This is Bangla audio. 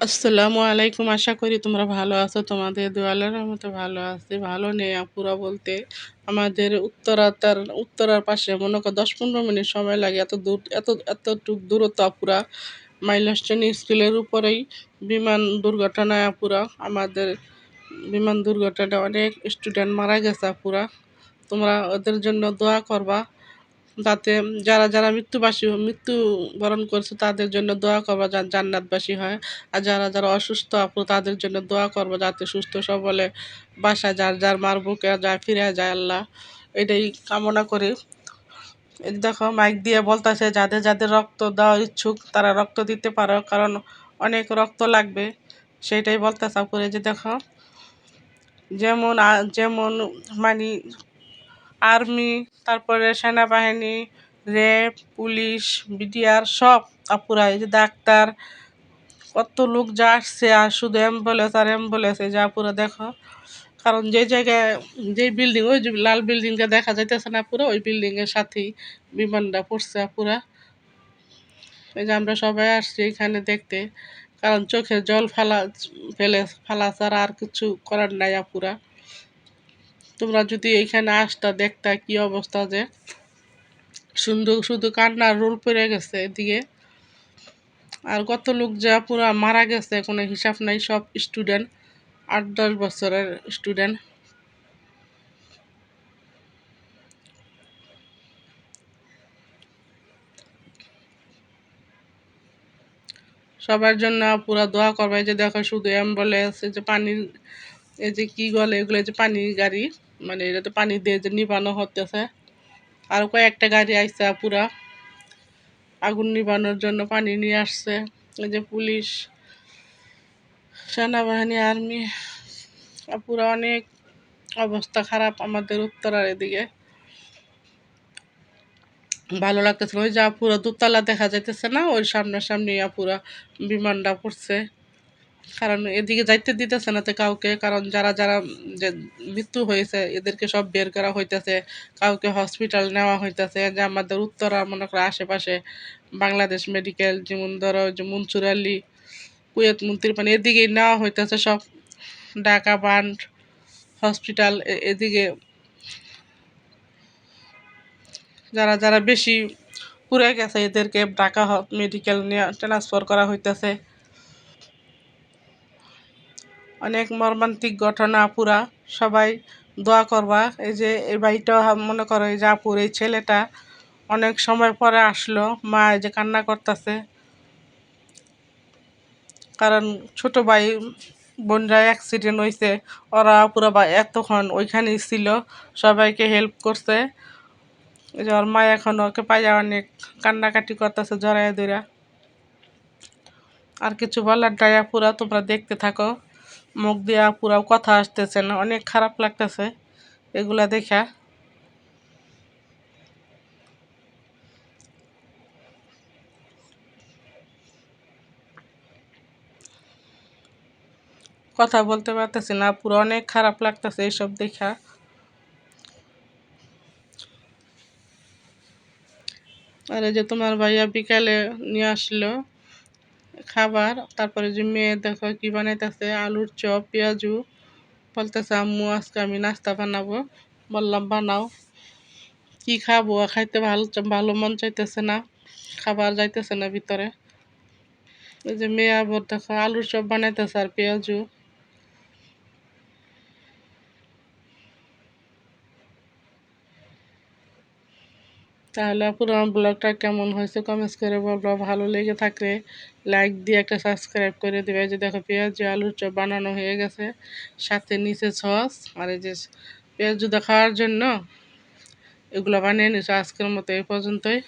আসসালামু আলাইকুম। আশা করি তোমরা ভালো আছো। তোমাদের দোয়ালের রহমতে ভালো আছি। ভালো নেই আপুরা বলতে আমাদের উত্তরার পাশে মনে করো 10-15 মিনিট সময় লাগে, এত দূর, এতটুক দূরত্ব আপুরা। মাইলস্টোন স্কুলের উপরেই বিমান দুর্ঘটনায় আপুরা আমাদের বিমান দুর্ঘটনায় অনেক স্টুডেন্ট মারা গেছে আপুরা। তোমরা ওদের জন্য দোয়া করবা, যাতে যারা যারা মৃত্যুবরণ করছে তাদের জন্য দোয়া করবো যাতে জান্নাতবাসী হয়। আর যারা যারা অসুস্থ আপু তাদের জন্য দোয়া করবো যাতে সুস্থ সবলে বাসায় যার যার মার বুকে যায় ফিরে যায় আল্লাহ, এটাই কামনা করি। এই দেখো মাইক দিয়ে বলতেছে যাদের যাদের রক্ত দেওয়ার ইচ্ছুক তারা রক্ত দিতে পারো, কারণ অনেক রক্ত লাগবে, সেটাই বলতেছে আপু। এই যে দেখো যেমন মানে আর্মি, তারপরে সেনাবাহিনী, র্যাব, পুলিশ, বিডিআর সব আপুরা, এই যে ডাক্তার, কত লোক যা আসছে, আর শুধু অ্যাম্বুলেন্স আর অ্যাম্বুলেন্স। এই যে আপুরা দেখো, কারণ যে জায়গায় যে বিল্ডিং, ওই যে লাল বিল্ডিংটা দেখা যাইতেছে না পুরো, ওই বিল্ডিংয়ের সাথেই বিমানটা পড়ছে আপুরা। এই যে আমরা সবাই আসছি এখানে দেখতে, কারণ চোখে জল ফেলা ছাড়া আর কিছু করার নাই আপুরা। তোমরা যদি এইখানে আসতা দেখতা কি অবস্থা, যে সুন্দর শুধু কান্নার রোল পড়ে গেছে এদিকে। আর কত লোক যা পুরা মারা গেছে কোনো হিসাব নাই, সব স্টুডেন্ট, 8-10 বছরের স্টুডেন্ট। সবার জন্য পুরা দোয়া করবে। যে দেখো শুধু অ্যাম্বুলেন্স, এই যে পানির, এই যে কি বলে এগুলো, যে পানির গাড়ি, মানে এটা তো পানি দিয়ে যে নিবানো হতেছে। আর কয়েকটা গাড়ি আইসা পুরা আগুন নিবানোর জন্য পানি নিয়ে আসছে। এই যে পুলিশ, সেনাবাহিনী, আর্মি, পুরা অনেক অবস্থা খারাপ আমাদের উত্তরার এদিকে। ভালো লাগতেছে ওই যা পুরো দোতলা দেখা যাইতেছে না, ওই সামনাসামনি পুরা বিমানটা পড়ছে। কারণ এদিকে যাইতে দিতেছে না তো কাউকে, কারণ যারা যারা যে মৃত্যু হয়েছে এদেরকে সব বের করা হইতেছে, কাউকে হসপিটাল নেওয়া হইতেছে। যে আমাদের উত্তরা মনে করো আশেপাশে বাংলাদেশ মেডিকেল, যেমন ধরো যে মনসুর আলী, কুয়েত মন্ত্রী, মানে এদিকে নেওয়া হইতেছে সব, ঢাকা বান্ড হসপিটাল এদিকে। যারা যারা বেশি পুড়ে গেছে এদেরকে ঢাকা মেডিকেল নিয়ে ট্রান্সফার করা হইতেছে। অনেক মর্মান্তিক ঘটনা পুরা, সবাই দোয়া করবা। এই যে এই বাড়িটা মনে করো, এই যে আপুর এই ছেলেটা অনেক সময় পরে আসলো, মা এই যে কান্না করতেছে, কারণ ছোট ভাই বোনরা অ্যাক্সিডেন্ট হয়েছে, ওরা পুরো এতক্ষণ ওইখানেই ছিল, সবাইকে হেল্প করছে। এই যে ওর মা এখন ওকে পাইয়া অনেক কান্নাকাটি করতেছে জড়াইয়া ধইরা। আর কিছু বলার নাই পুরা, তোমরা দেখতে থাকো। মুখ দিয়া পুরা কথা আসতেছে না, অনেক খারাপ লাগতেছে এগুলা দেখা। কথা বলতে পারতেছি না পুরো, অনেক খারাপ লাগতেছে এইসব দেখা। আর এই যে তোমার ভাইয়া বিকালে নিয়ে আসলো খাবার, তারপরে যে মেয়ে দেখো কি বানাইতেছে, আলুর চপ, পেঁয়াজু। বলতেছে আম্মু আজকে আমি নাস্তা বানাবো। বললাম বানাও। কি খাবো, খাইতে ভালো ভালো মন চাইতেছে না, খাবার যাইতেছে না ভিতরে। এই যে মেয়ে আবার দেখো আলুর চপ বানাইতেছে আর পেঁয়াজু। তাহলে পুরো ব্লগটা কেমন হয়েছে কমেন্টস করে বলবো। ভালো লেগে থাকলে লাইক দিয়ে একটা সাবস্ক্রাইব করে দেবে। যে দেখো পেঁয়াজ আলুর চপ বানানো হয়ে গেছে, সাথে নিচে সস, আর এই যে পেঁয়াজ জুদা খাওয়ার জন্য এগুলো বানিয়ে নিচ্ছে। আজকের মতো এই পর্যন্তই।